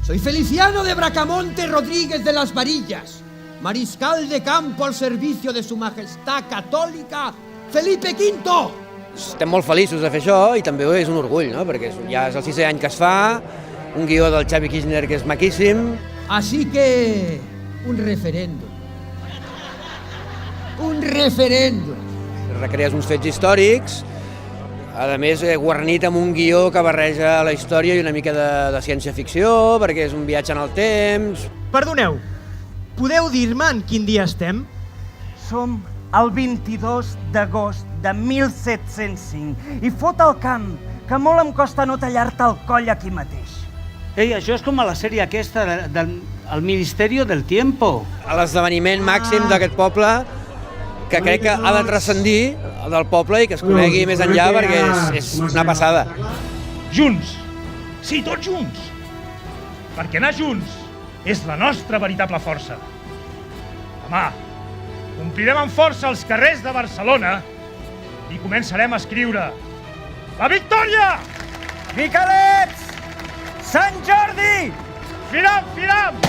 Soy Feliciano de Bracamonte Rodríguez de las Varillas, mariscal de campo al servicio de su majestad católica Felipe V. Estem molt feliços de fer això i també és un orgull, no? Perquè ja és el 6è any que es fa, un guió del Xavi Kirchner que és maquíssim. Así que, un referéndum. Un referéndum. Recrees uns fets històrics, a més guarnit amb un guió que barreja la història i una mica de ciència-ficció, perquè és un viatge en el temps. Perdoneu, podeu dir-me en quin dia estem? Som el 22 d'agost de 1705 i fot el camp, que molt em costa no tallar-te el coll aquí mateix. Ei, això és com a la sèrie aquesta del Ministerio del Tiempo. A l'esdeveniment màxim d'aquest poble, que crec que ha de transcendir del poble i que es conegui més enllà perquè és una passada. Junts! Sí, tots junts! Perquè anar junts és la nostra veritable força. Demà omplirem amb força els carrers de Barcelona i començarem a escriure la victòria! Miquelets! Sant Jordi! Firam, firam!